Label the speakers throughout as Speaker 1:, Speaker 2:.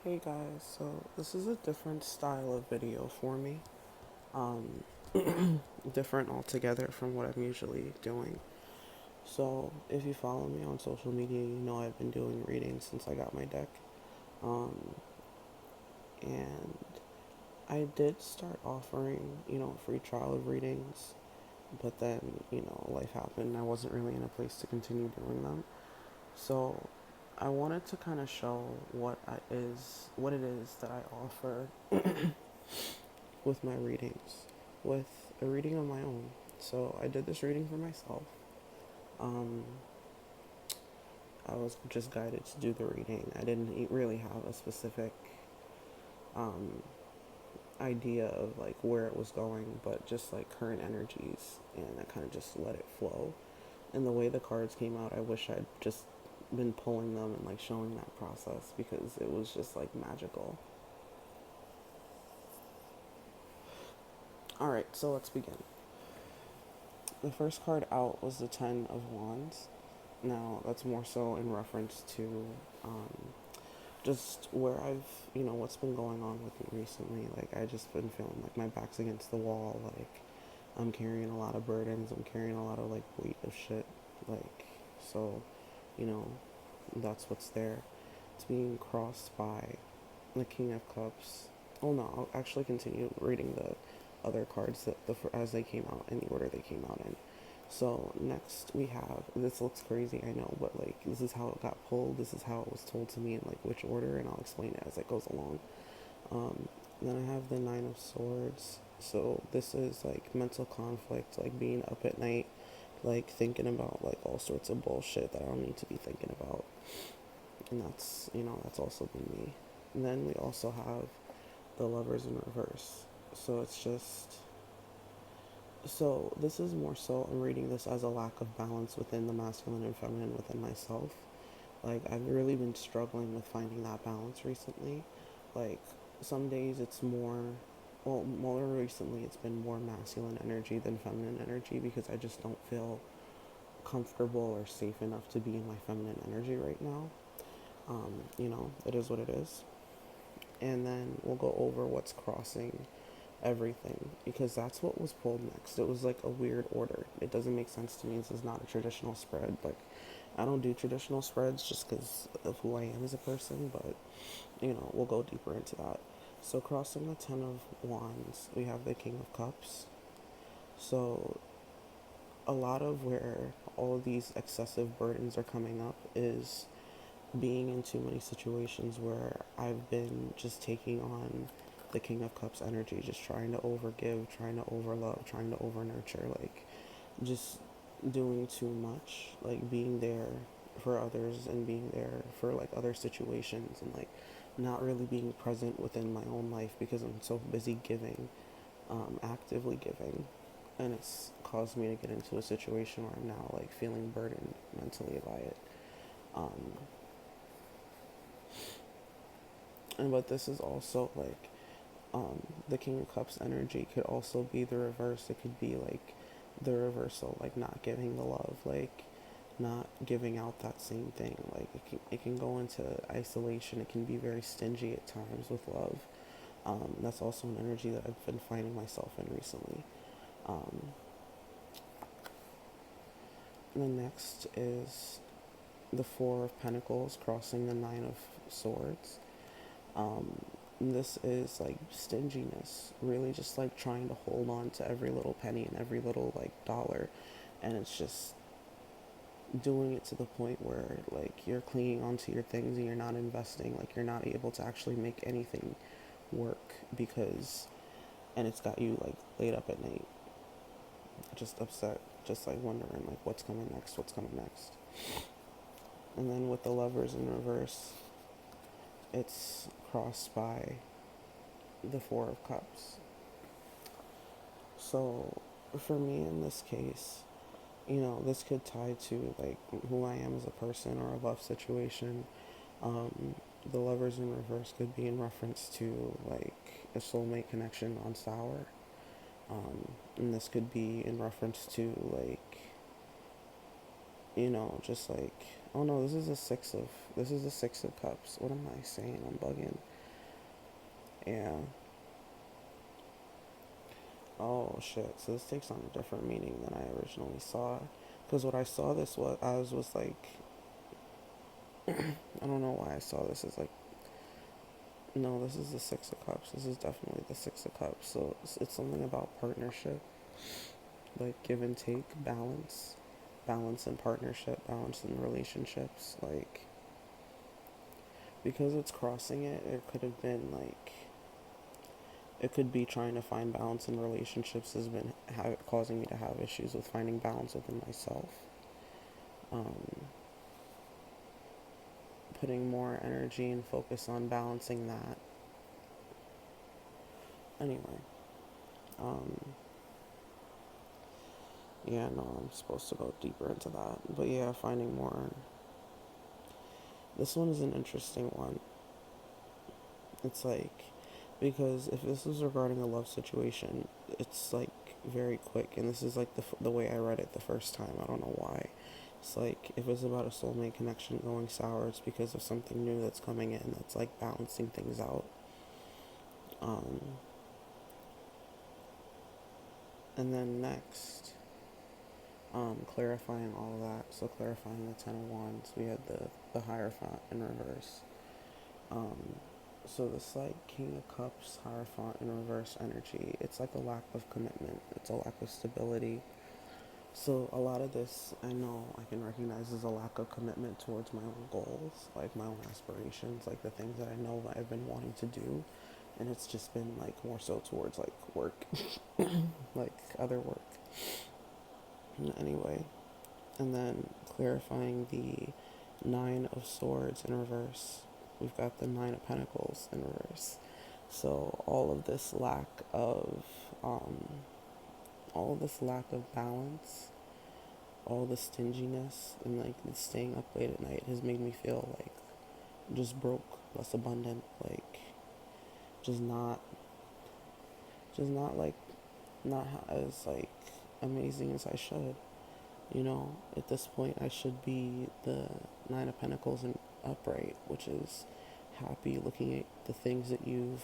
Speaker 1: Hey guys, so this is a different style of video for me. Um, Different altogether from what I'm usually doing. So if you follow me on social media, you know I've been doing readings since I got my deck. Um, and I did start offering, a free trial of readings, but then, life happened. I wasn't really in a place to continue doing them. So I wanted to kind of show what it is that I offer with my readings, with a reading of my own. So I did this reading for myself. Um, I was just guided to do the reading. I didn't really have a specific um, idea of like where it was going, but just like current energies, and I kind of just let it flow. And the way the cards came out, I wish I'd just been pulling them and like showing that process because it was just like magical. All right, so let's begin. The first card out was the Ten of Wands. Now, that's more so in reference to just where what's been going on with me recently. Like, I just been feeling like my back's against the wall. Like, I'm carrying a lot of burdens. I'm carrying a lot of, like, weight of shit. Like, so, you know, that's what's there. It's being crossed by the King of Cups. Oh, no, I'll actually continue reading the other cards as they came out in the order they came out in. So next we have, this looks crazy, I know, but like this is how it got pulled. This is how it was told to me in like which order, and I'll explain it as it goes along. Um, then I have the Nine of Swords. So this is like mental conflict, like being up at night, like thinking about like all sorts of bullshit that I don't need to be thinking about, and that's also been me. And then we also have the Lovers in reverse. So it's just So this is more so I'm reading this as a lack of balance within the masculine and feminine within myself. Like I've really been struggling with finding that balance recently. Like some days it's more recently it's been more masculine energy than feminine energy because I just don't feel comfortable or safe enough to be in my feminine energy right now. It is what it is. And then we'll go over what's crossing everything because that's what was pulled next. It was like a weird order. It doesn't make sense to me. This is not a traditional spread. Like, I don't do traditional spreads just because of who I am as a person, but we'll go deeper into that. So, crossing the Ten of Wands, we have the King of Cups. So, a lot of where all of these excessive burdens are coming up is being in too many situations where I've been just taking on the King of Cups energy, just trying to overgive, trying to overlove, trying to overnurture, like just doing too much, like being there for others and being there for like other situations and like not really being present within my own life because I'm so busy giving, actively giving. And it's caused me to get into a situation where I'm now like feeling burdened mentally by it. Um, and but this is also like the King of Cups energy could also be the reverse. It could be like the reversal, like not giving the love, like not giving out that same thing. Like it can go into isolation. It can be very stingy at times with love. That's also an energy that I've been finding myself in recently. Um, and then next is the Four of Pentacles crossing the Nine of Swords. Um, this is like stinginess, really just like trying to hold on to every little penny and every little like dollar, and it's just doing it to the point where like you're clinging onto your things and you're not investing, like you're not able to actually make anything work because, and it's got you like laid up at night, just upset, just like wondering like what's coming next. And then with the Lovers in reverse, it's crossed by the Four of Cups. So for me in this case, this could tie to like who I am as a person or a love situation. The Lovers in reverse could be in reference to like a soulmate connection on sour. And this could be in reference to like, just like, oh no, this is the Six of Cups. What am I saying? I'm bugging. Yeah. Oh shit. So this takes on a different meaning than I originally saw. Because what I saw this was, I was like, I don't know why I saw this as like, no, this is the Six of Cups. This is definitely the Six of Cups. So it's something about partnership, like give and take, balance, balance in partnership, balance in relationships. Like, because it's crossing it, it could have been like, it could be trying to find balance in relationships has been causing me to have issues with finding balance within myself. Um, Putting more energy and focus on balancing that. Anyway, um, yeah, no, I'm supposed to go deeper into that. But yeah, finding more. This one is an interesting one. It's like, because if this is regarding a love situation, it's like very quick. And this is like the way I read it the first time. I don't know why. It's like, if it's about a soulmate connection going sour, it's because of something new that's coming in that's like balancing things out. Um, and then next, clarifying all of that. So clarifying the Ten of Wands, we had the Hierophant in reverse. Um, so this like King of Cups, Hierophant in reverse energy, it's like a lack of commitment. It's a lack of stability. So a lot of this I know I can recognize as a lack of commitment towards my own goals, like my own aspirations, like the things that I know that I've been wanting to do. And it's just been like more so towards like work, like other work. Anyway, and then clarifying the Nine of Swords in reverse. We've got the Nine of Pentacles in reverse. So um, all of this lack of balance, all the stinginess, and like the staying up late at night has made me feel like just broke, less abundant, like just not, just not like not as like amazing as I should. You know, at this point, I should be the Nine of Pentacles and upright, which is happy, looking at the things that you've,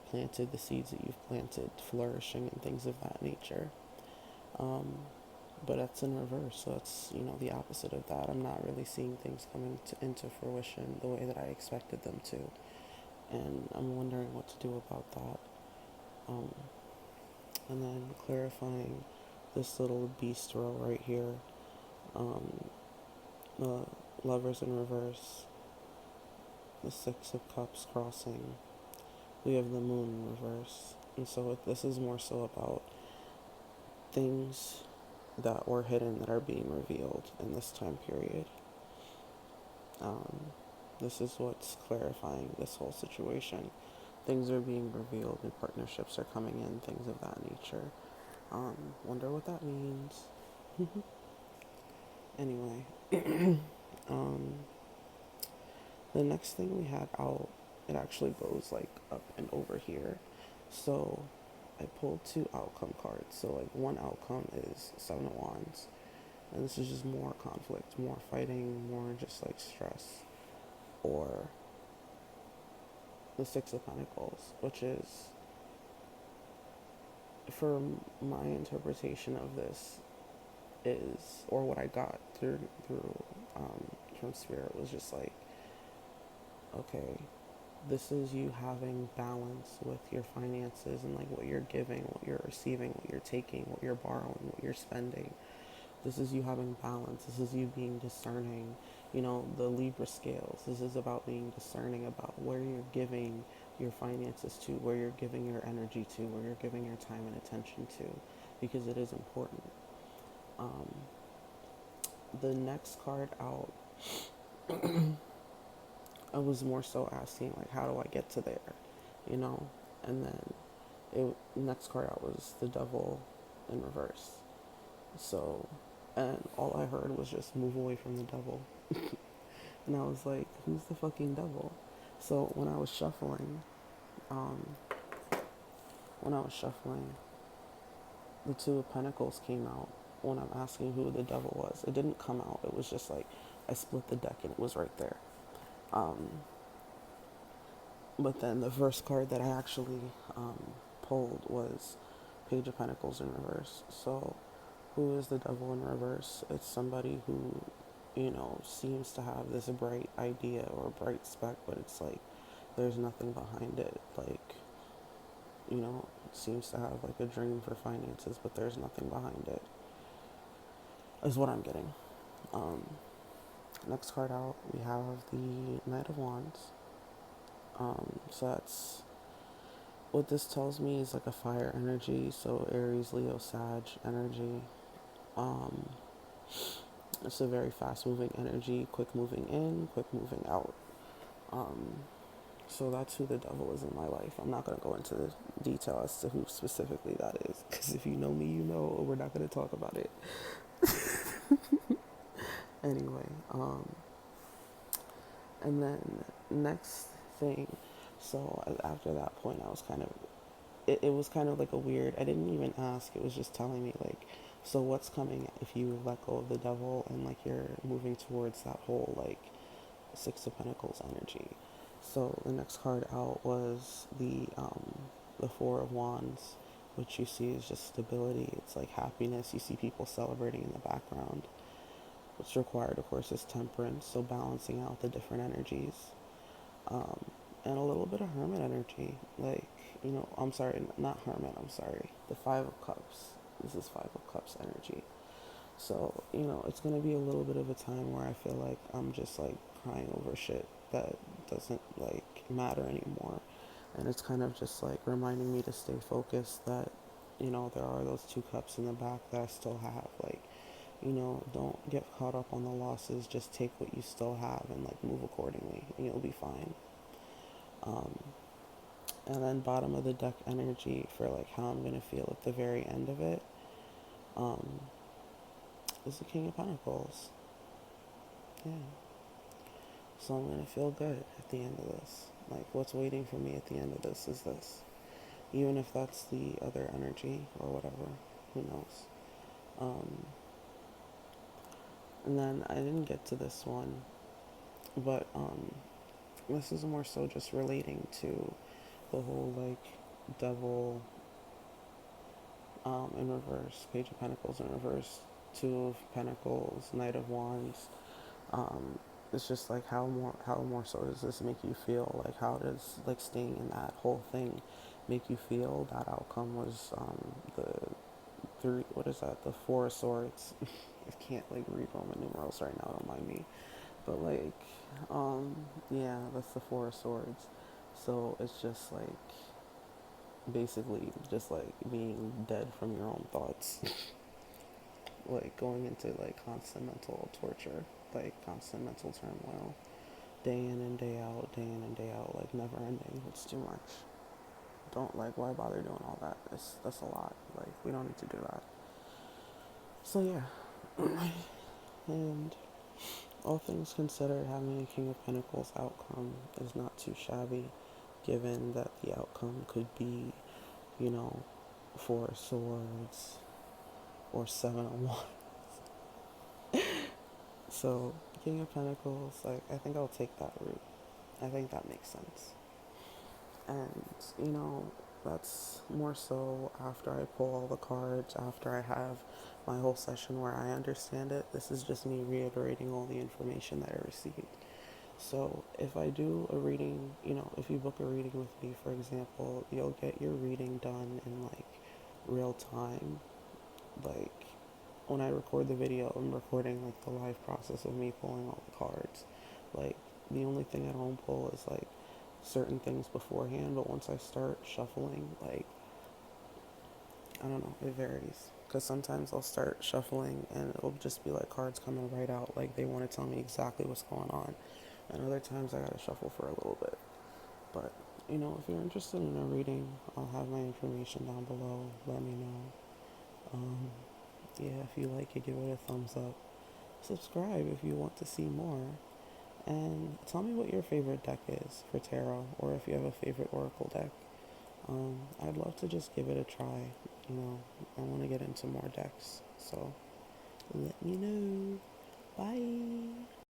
Speaker 1: planted, the seeds that you've planted, flourishing and things of that nature. Um, but that's in reverse, so it's, the opposite of that. I'm not really seeing things coming into fruition the way that I expected them to. And I'm wondering what to do about that. Um, and then clarifying this little beast row right here. Um, the Lovers in reverse, the Six of Cups crossing, we have the Moon in reverse. And so this is more so about things that were hidden that are being revealed in this time period. Um, this is what's clarifying this whole situation. Things are being revealed, new partnerships are coming in, things of that nature. Wonder what that means. Anyway, um, the next thing we had out, it actually goes like up and over here. So I pulled two outcome cards. So like one outcome is Seven of Wands, and this is just more conflict, more fighting, more just like stress. Or the Six of Pentacles, which is, for my interpretation of this, is, or what I got through from Spirit, was just like, okay, this is you having balance with your finances and like what you're giving, what you're receiving, what you're taking, what you're borrowing, what you're spending. This is you having balance. This is you being discerning. The Libra scales. This is about being discerning about where you're giving your finances to, where you're giving your energy to, where you're giving your time and attention to, because it is important. Um, the next card out, I was more so asking like, how do I get to there, you know? And then next card out was the Devil in reverse. So, and all I heard was just move away from the devil. And I was like, who's the fucking devil? So um, when I was shuffling, the Two of Pentacles came out when I'm asking who the devil was. It didn't come out. It was just like, I split the deck and it was right there. Um, But then the first card that I actually pulled was Page of Pentacles in reverse. So, who is the devil in reverse? It's somebody who, seems to have this bright idea or bright spec, but it's like there's nothing behind it. Like, seems to have like a dream for finances, but there's nothing behind it, is what I'm getting. Um, Next card out, we have the Knight of Wands. So that's what this tells me is like a fire energy, so Aries, Leo, Sag energy. Um, it's a very fast moving energy, quick moving in, quick moving out. Um, so that's who the devil is in my life. I'm not going to go into the detail as to who specifically that is, because if you know me, you know we're not going to talk about it. Anyway, and then next thing, so after that point, I was kind of it was kind of like a weird, I didn't even ask, it was just telling me like, so what's coming if you let go of the devil and like you're moving towards that whole like Six of Pentacles energy. So the next card out was the Four of Wands, which you see is just stability. It's like happiness. You see people celebrating in the background. What's required, of course, is temperance, so balancing out the different energies. Um, and a little bit of hermit energy. Like, I'm sorry, not hermit, I'm sorry. The Five of Cups. This is Five of Cups energy. So, it's going to be a little bit of a time where I feel like I'm just like crying over shit that doesn't like matter anymore. And it's kind of just like reminding me to stay focused that, there are those two cups in the back that I still have. Like, don't get caught up on the losses. Just take what you still have and like move accordingly, and you'll be fine. Um, and then bottom of the deck energy for like how I'm gonna feel at the very end of it um, is the King of Pentacles. Yeah. So I'm gonna feel good at the end of this. Like what's waiting for me at the end of this is this. Even if that's the other energy or whatever, who knows? Um, and then I didn't get to this one, but this is more so just relating to the whole like devil in reverse, Page of Pentacles in reverse, Two of Pentacles, Knight of Wands. Um, it's just like how more so does this make you feel? Like how does like staying in that whole thing make you feel? That outcome was the three. What is that? The Four of Swords. I can't like read Roman numerals right now. Don't mind me. But like, yeah, that's the Four of Swords. So it's just like basically just like being dead from your own thoughts. Like going into like constant mental torture, like constant mental turmoil, day in and day out, day in and day out, like never ending. It's too much. Don't like why bother doing all that? That's a lot. Like we don't need to do that. So yeah, and all things considered, having a King of Pentacles outcome is not too shabby, given that the outcome could be, you know, Four of Swords or Seven of Wands. So King of Pentacles, like I think I'll take that route. I think that makes sense. And that's more so after I pull all the cards, after I have my whole session where I understand it. This is just me reiterating all the information that I received. So if I do a reading, if you book a reading with me, for example, you'll get your reading done in like real time. Like when I record the video, I'm recording like the live process of me pulling all the cards. Like the only thing I don't pull is like certain things beforehand, but once I start shuffling, like I don't know, it varies. Because sometimes I'll start shuffling and it'll just be like cards coming right out, like they want to tell me exactly what's going on. And other times I gotta shuffle for a little bit. But if you're interested in a reading, I'll have my information down below. Let me know. Um, yeah, if you like it, give it a thumbs up. Subscribe if you want to see more. And tell me what your favorite deck is for tarot, or if you have a favorite oracle deck. I'd love to just give it a try. I want to get into more decks. So let me know. Bye.